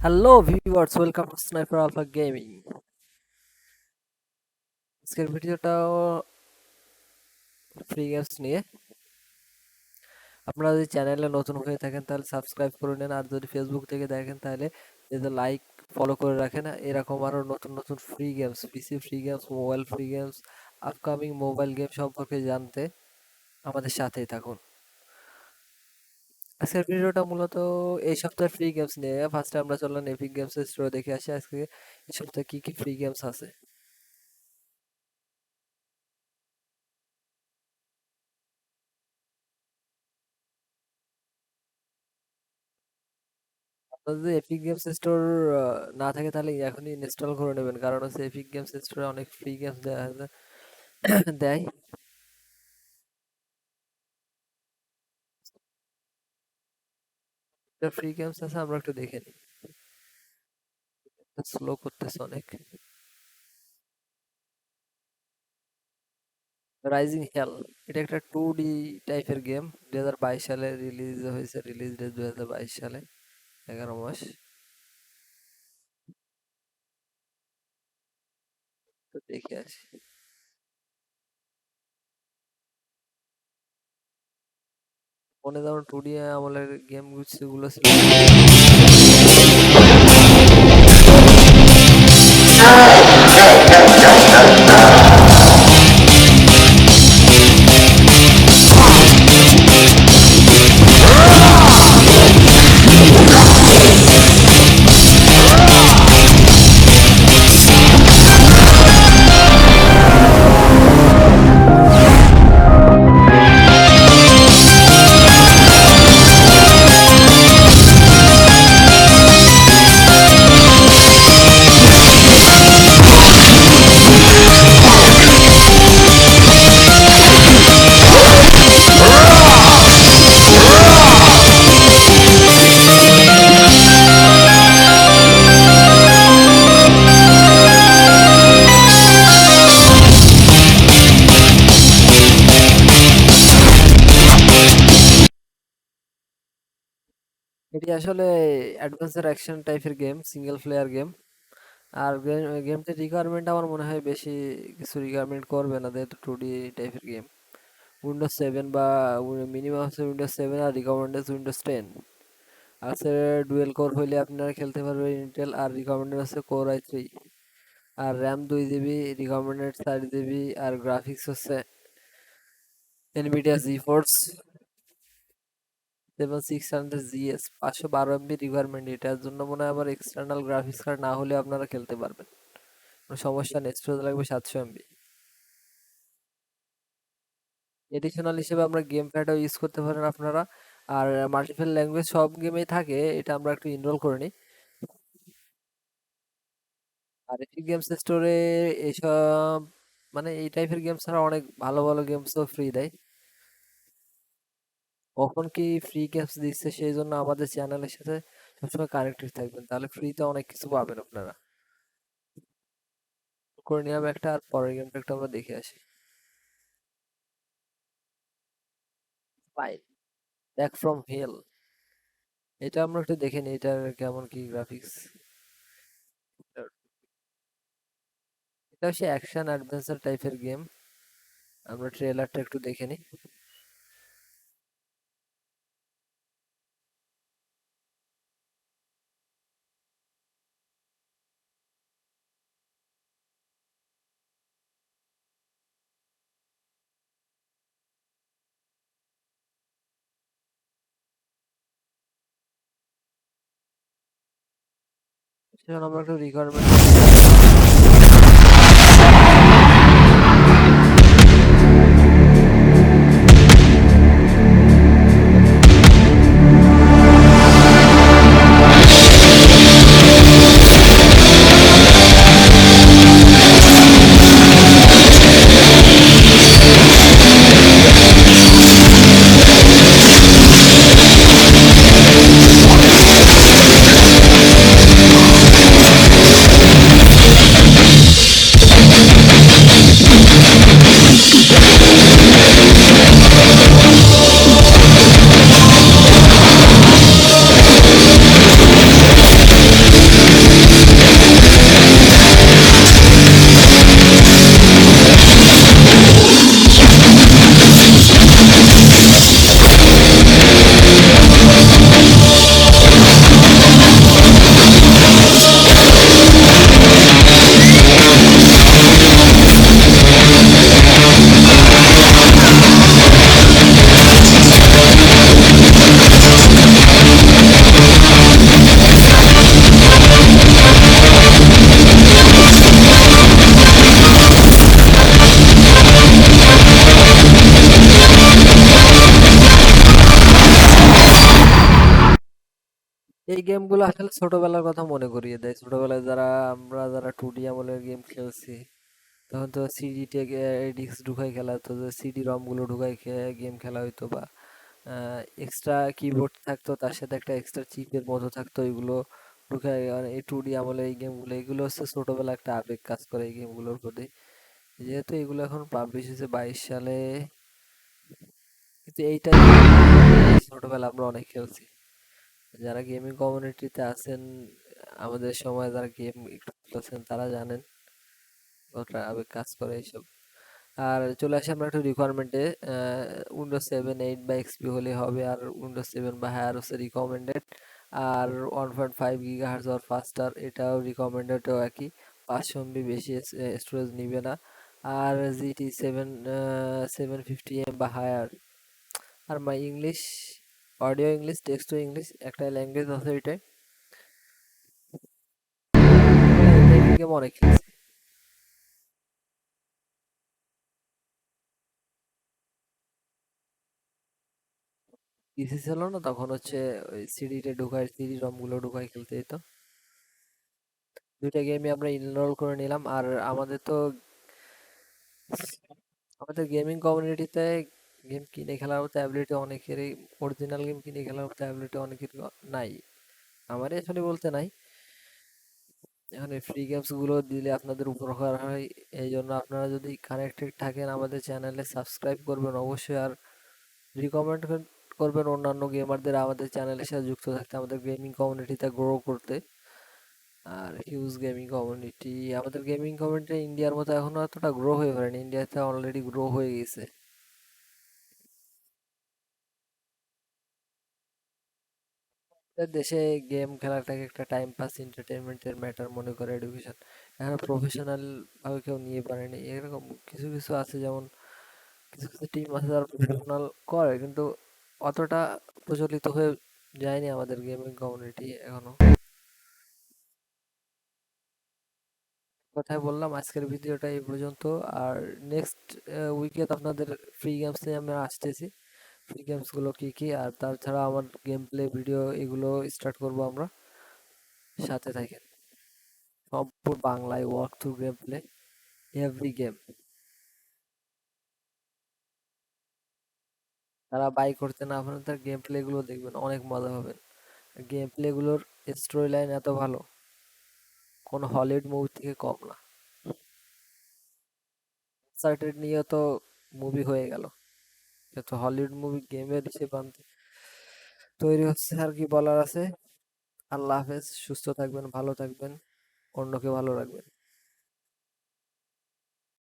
Hello viewers, welcome to sniper alpha gaming. আজকের ভিডিওটাও free games নিয়ে। আপনারা যদি চ্যানেলে নতুন হয়ে থাকেন তাহলে সাবস্ক্রাইব করে নেন, আর যদি ফেসবুক থেকে দেখেন তাহলে লাইক ফলো করে রাখেন। এরকম আরো নতুন নতুন free games, PC free games, mobile free games, upcoming mobile game সম্পর্কে জানতে আমাদের সাথেই থাকুন। আজকের ভিডিওটা মূলত এই সপ্তাহের ফ্রি গেমস নিয়ে। ফার্স্টে আমরা চললাম এপিক গেমস এর স্টোর দেখে আসি আজকে এই সপ্তাহে কি কি ফ্রি গেমস আছে। আপনার যদি এপিক গেমস স্টোর না থাকে তাহলে এখনই ইনস্টল করে নেবেন, কারণ হচ্ছে এপিক গেমস স্টোরে অনেক ফ্রি গেমস দেয়। ফ্রি গেমস আছে, আমরা একটু দেখে নিই। স্লো করতেছে অনেক। রাইজিং হেল, এটা একটা 2D টাইপের গেম। 2022 সালে রিলিজ হয়েছে, রিলিজ ডেট 2022 সালে, 11 মাস। তো দেখে আসি। মনে যেমন 2D আমলের গেম গুলো ছিল। এটি আসলে অ্যাডভেঞ্চার অ্যাকশন টাইপের গেম, সিঙ্গেল প্লেয়ার গেম। আর গেমটির রিকোয়ারমেন্ট আমার মনে হয় বেশি কিছু রিকোয়ারমেন্ট করবে না, যেহেতু 2D টাইপের গেম। উইন্ডোজ 7 বা মিনিমাম হচ্ছে উইন্ডোজ 7, আর রিকমেন্ডেড উইন্ডোজ 10 আছে। ডুয়েল কোর হইলে আপনারা খেলতে পারবেন ইন্টেল, আর রিকমেন্ডেড হচ্ছে কোর i3। আর র্যাম 2 জিবি, রিকমেন্ডেড 4 জিবি, আর গ্রাফিক্স হচ্ছে Nvidia GeForce 7600 GS, 512 MB requirement. এটার জন্য মনে হয় আবার এক্সটার্নাল গ্রাফিক্স কার্ড না হলে আপনারা খেলতে পারবেন, কোনো সমস্যা নেই। স্টোরেজ লাগবে 700 MB। এডিশনাল হিসেবে আমরা গেম প্যাডও ইউজ করতে পারেন আপনারা। আর মাল্টিপল ল্যাঙ্গুয়েজ সব গেমেই থাকে, এটা আমরা একটু ইনরোল করে নিই। আর এপিক গেমস স্টোরে এইসব মানে এই টাইপের গেমস ছাড়া অনেক ভালো ভালো গেমসও ফ্রি দেয়। কখন কি ফ্রি গেমস দিচ্ছে সেই জন্য আমাদের চ্যানেলের সাথে সবসময় কানেক্টেড থাকবেন, তাহলে ফ্রিতে অনেক কিছু পাবেন আপনারা। করে নিলাম একটা, আর পরের গেমটা একটু আমরা দেখে আসি। ফাইল ব্যাক ফ্রম হেল, এটা আমরা একটু দেখে নিই এটার কেমন কি গ্রাফিক্স। এটা হচ্ছে অ্যাকশন অ্যাডভেঞ্চার টাইপের গেম। আমরা ট্রেলারটা একটু দেখে নিই। সেখানে আমরা একটু রিকোয়ারমেন্ট। এই গেমগুলো আসলে ছোটবেলার কথা মনে করিয়ে দেয়। ছোটবেলায় আমরা যারা 2D আমলের গেম খেলছি, তখন তো সিডি থেকে ডিস্ক ঢুকাই খেলা হতো, যে সিডি রম গুলো ঢুকাই গেম খেলা হইতো, বা এক্সট্রা কিবোর্ড থাকতো, তার সাথে একটা এক্সট্রা চিপের মতো থাকতো, এগুলো ঢুকাই। আর এই 2D আমলে এই গেমগুলো, এগুলো হচ্ছে ছোটবেলা একটা আবেগ কাজ করে এই গেমগুলোর প্রতি। যেহেতু এগুলো এখন পাবলিশ হয়েছে 22 সালে, কিন্তু এইটাই ছোটবেলা আমরা অনেক খেলছি। যারা গেমিং কমিউনিটিতে আছেন, আমাদের সময় যারা গেম একটু খেলছেন, তারা জানেন কতটা আবেগ কাজ করে এইসব। আর চলে আসি আমরা একটু রিকোয়ারমেন্টে। উইন্ডোজ 7 8 বা এক্সপি হলে হবে, আর উইন্ডোজ 7 বা হায়ার হচ্ছে রিকমেন্ডেড। আর 1.5 GHz অর ফাস্টার, এটাও রিকমেন্ডেডও একই। 500 MB বেশি স্টোরেজ নিবে না। আর GT7 750M বা হায়ার। আর my English, audio English, text to English, একটা ল্যাঙ্গুয়েজ আছে এটাই। এই টাইপের গেম অনেক খেলছি। পিসি ছিল না তখন, হচ্ছে ওই সিডিতে ঢুকাই, সিডি রম গুলো ঢুকাই খেলতে হতো। দুইটা গেমই আমরা ইনরোল করে নিলাম। আর আমাদের গেমিং কমিউনিটিতে গেম কিনে খেলার মতো অ্যাবিলিটি অনেকেরই, অরিজিনাল গেম কিনে খেলার মতো অ্যাবিলিটি অনেকেরই নাই। আমারই আসলে বলতে নাই। এখানে ফ্রি গেমস গুলো দিলে আপনাদের উপকার হয়। এই জন্য আপনারা যদি কানেক্টেড থাকেন আমাদের চ্যানেলে, সাবস্ক্রাইব করবেন অবশ্যই। আর রিকমেন্ড করবেন অন্যান্য গেমারদের আমাদের চ্যানেলের সাথে যুক্ত থাকতে, আমাদের গেমিং কমিউনিটিতে গ্রো করতে। আর হিউজ গেমিং কমিউনিটি, আমাদের গেমিং কমিউনিটি ইন্ডিয়ার মতো এখনো এতটা গ্রো হয়ে পারেনি, ইন্ডিয়াতে অলরেডি গ্রো হয়ে গেছে। আমাদের দেশে গেম খেলাটাকে একটা টাইম পাস, এন্টারটেনমেন্টের ম্যাটার মনে করে এডুকেশন, এখন প্রফেশনাল ভাবে কেউ নিয়ে পারেনি। এরকম কিছু কিছু আছে, যেমন কিছু কিছু টিম আছে যারা প্রফেশনাল করে, কিন্তু অতটা প্রচলিত হয়ে যায়নি আমাদের গেমিং কমিউনিটি এখনো। কথাই বললাম, আজকের ভিডিওটা এই পর্যন্ত। আর নেক্সট উইকে আপনাদের ফ্রি গেমস নিয়ে আমরা আসতেছি। ফ্রি গেমস গুলো কি কি, আর তাছাড়া আমার গেম প্লে ভিডিও এগুলো স্টার্ট করব আমরা। সাথে থাকেন। সম্পূর্ণ বাংলায় walk through game play, every game. তারা বাই করতে না পারেন, তার গেম প্লে গুলো দেখবেন, অনেক মজা পাবেন। গেম প্লে গুলোর স্টোরি লাইন এত ভালো, কোনো হলিউড মুভি থেকে কম না। আনসার্টেড নিয়ে তো মুভি হয়ে গেল, তো হলিউড মুভি গেমের হিসেবে তৈরি হচ্ছে। আর কি বলার আছে? আল্লাহ হাফেজ, সুস্থ থাকবেন, ভালো থাকবেন, অন্যকে ভালো রাখবেন।